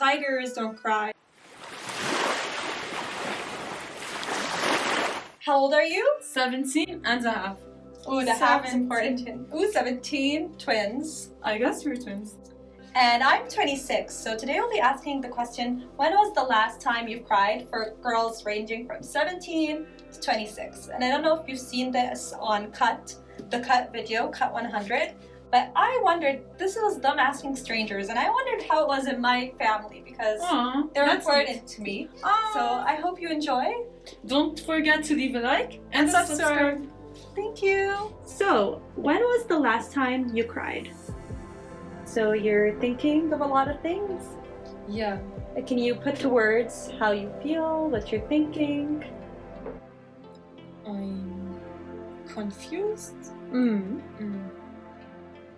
Tigers don't cry. How old are you? 17 and a half. Oh, the half is important. Ooh, 17, twins. I guess we're twins. And I'm 26, so today we'll be asking the question, when was the last time you cried, for girls ranging from 17 to 26? And I don't know if you've seen this on the Cut video, Cut 100, but I wondered, this was them asking strangers, and I wondered how it was in my family, because they're important to me. So I hope you enjoy. Don't forget to leave a like and subscribe. Thank you. So, when was the last time you cried? So you're thinking of a lot of things? Yeah. Can you put to words how you feel, what you're thinking? I'm confused.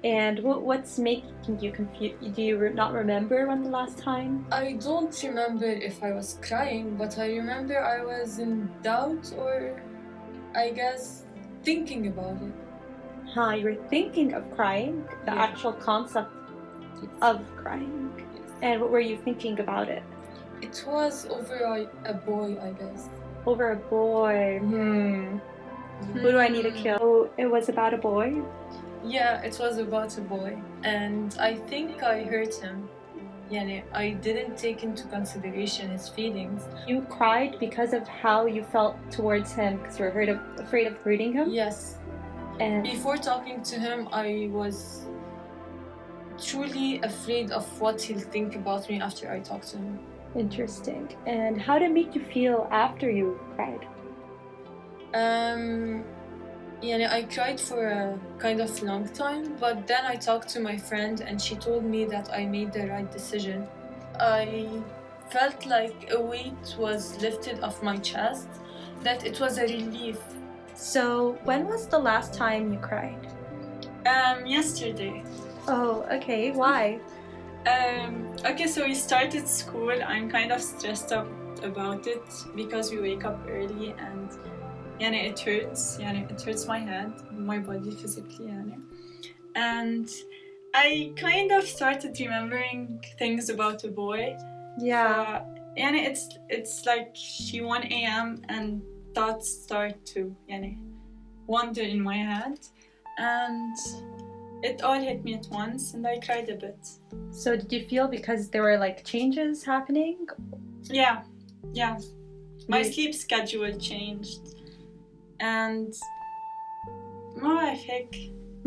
And what's making you confused? Do you not remember when the last time? I don't remember if I was crying, but I remember I was in doubt, or I guess thinking about it. You were thinking of crying? The actual concept of crying? Yes. And what were you thinking about it? It was over a boy, I guess. Over a boy. Who do I need to kill? Oh, it was about a boy? Yeah, it was about a boy, and I think I hurt him. I didn't take into consideration his feelings. You cried because of how you felt towards him, because you were afraid of hurting him? Yes. And before talking to him, I was truly afraid of what he'll think about me after I talk to him. Interesting. And how did it make you feel after you cried? I cried for a kind of long time, but then I talked to my friend and she told me that I made the right decision. I felt like a weight was lifted off my chest, that it was a relief. So, when was the last time you cried? Yesterday. Oh, okay. Why? Okay, so we started school. I'm kind of stressed out about it because we wake up early and it hurts. It hurts my head, my body physically. And I kind of started remembering things about a boy. Yeah. It's like 1 a.m. and thoughts start to wander in my head, and it all hit me at once and I cried a bit. So did you feel because there were like changes happening? Yeah. My sleep schedule changed and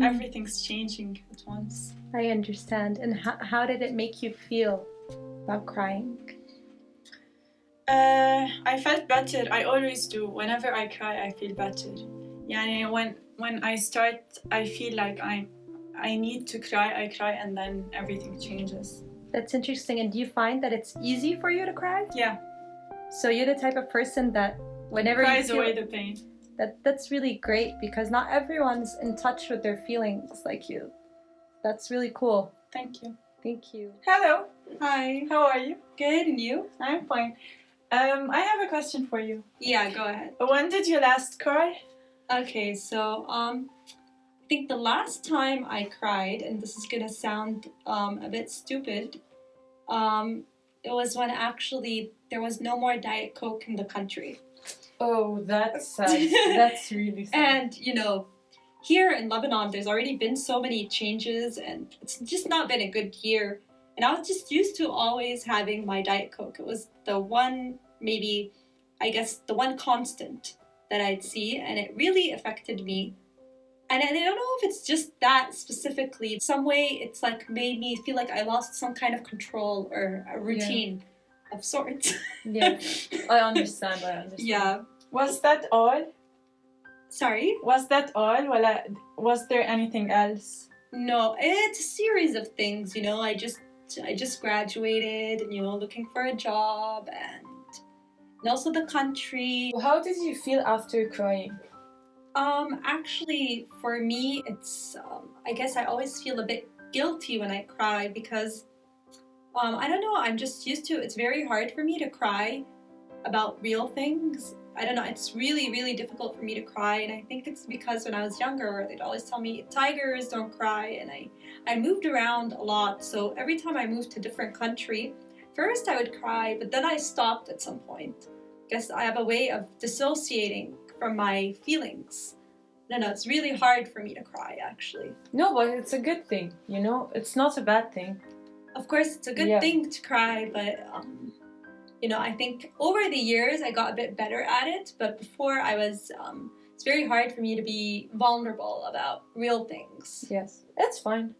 everything's changing at once. I understand. And how did it make you feel about crying? I felt better. I always do. Whenever I cry, I feel better. When I start, I feel like I need to cry, I cry, and then everything changes. That's interesting. And do you find that it's easy for you to cry? Yeah. So you're the type of person that whenever cries you feel away the pain. That's really great, because not everyone's in touch with their feelings like you. That's really cool. Thank you. Thank you. Hello. Hi. How are you? Good, and you? I'm fine. I have a question for you. Yeah, go ahead. When did you last cry? Okay, so I think the last time I cried, and this is gonna sound a bit stupid, it was when actually there was no more Diet Coke in the country. Oh, that's sad. That's really sad. And here in Lebanon, there's already been so many changes, and it's just not been a good year. And I was just used to always having my Diet Coke. It was the one, maybe, I guess, the one constant that I'd see, and it really affected me. And I don't know if it's just that specifically. Some way, it's like made me feel like I lost some kind of control or a routine of sorts. Yeah, I understand. Yeah. Was that all? Sorry? Was that all? Was there anything else? No, it's a series of things, I just graduated and, looking for a job and also the country. How did you feel after crying? Actually, for me, it's, I guess I always feel a bit guilty when I cry because, I don't know, I'm just used to, it's very hard for me to cry about real things. I don't know, it's really, really difficult for me to cry, and I think it's because when I was younger, they'd always tell me, tigers don't cry, and I moved around a lot, so every time I moved to a different country, first I would cry, but then I stopped at some point. Guess I have a way of dissociating from my feelings. No, it's really hard for me to cry, actually. No, but it's a good thing, you know? It's not a bad thing. Of course, it's a good thing to cry, but, you know, I think over the years I got a bit better at it, but before I was, it's very hard for me to be vulnerable about real things. Yes, it's fine.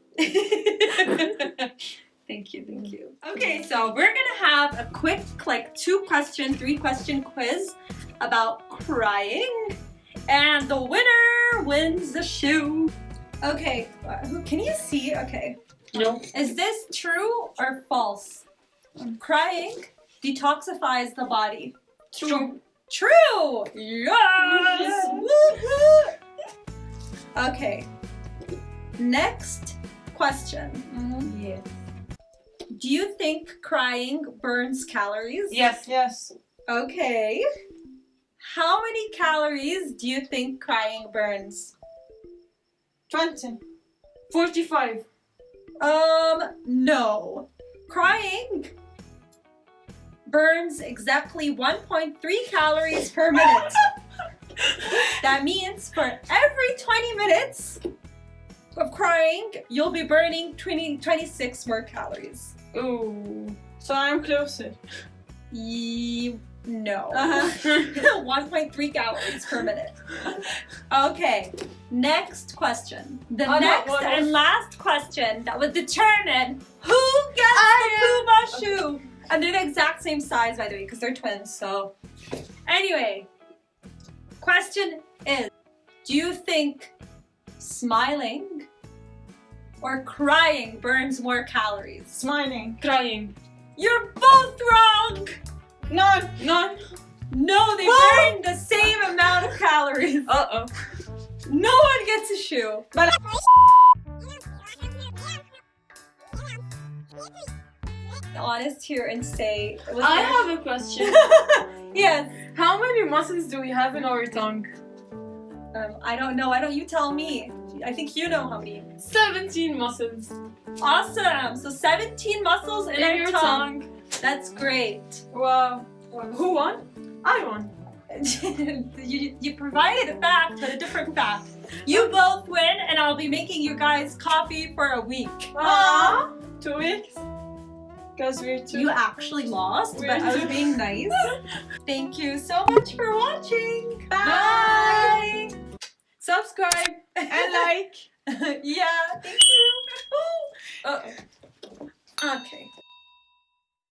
Thank you. Okay, so we're gonna have a quick, like, 2-question, 3-question quiz about crying, and the winner wins the shoe. Okay, can you see? Okay. No. Is this true or false? Crying detoxifies the body. True. True! Yes! Woo-hoo! Okay. Next question. Yes. Do you think crying burns calories? Yes. Yes. Okay. How many calories do you think crying burns? 20. 45. No. Crying burns exactly 1.3 calories per minute. That means for every 20 minutes of crying, you'll be burning 26 more calories. Ooh. So I'm closer. No. 1.3 calories per minute. Okay, next question. The next and last question that would determine who gets the Puma shoe. And they're the exact same size, by the way, because they're twins, so. Anyway, question is, do you think smiling or crying burns more calories? Smiling. Crying. You're both wrong! None. No, they burn the same amount of calories. Uh-oh. No one gets a shoe. But honest here and say it was I have a question. Yes. How many muscles do we have in our tongue? I don't know. Why don't you tell me? I think you know how many. 17 muscles. Awesome. So 17 muscles in In our your tongue. That's great. wow. Who won? I won. you provided a fact, but a different fact. You both win, and I'll be making you guys coffee for a week. Aww. 2 weeks. Because we're two. You actually lost, We're but I was two. being nice. Thank you so much for watching. Bye. Subscribe and like. Yeah, thank you. Uh-oh. Okay.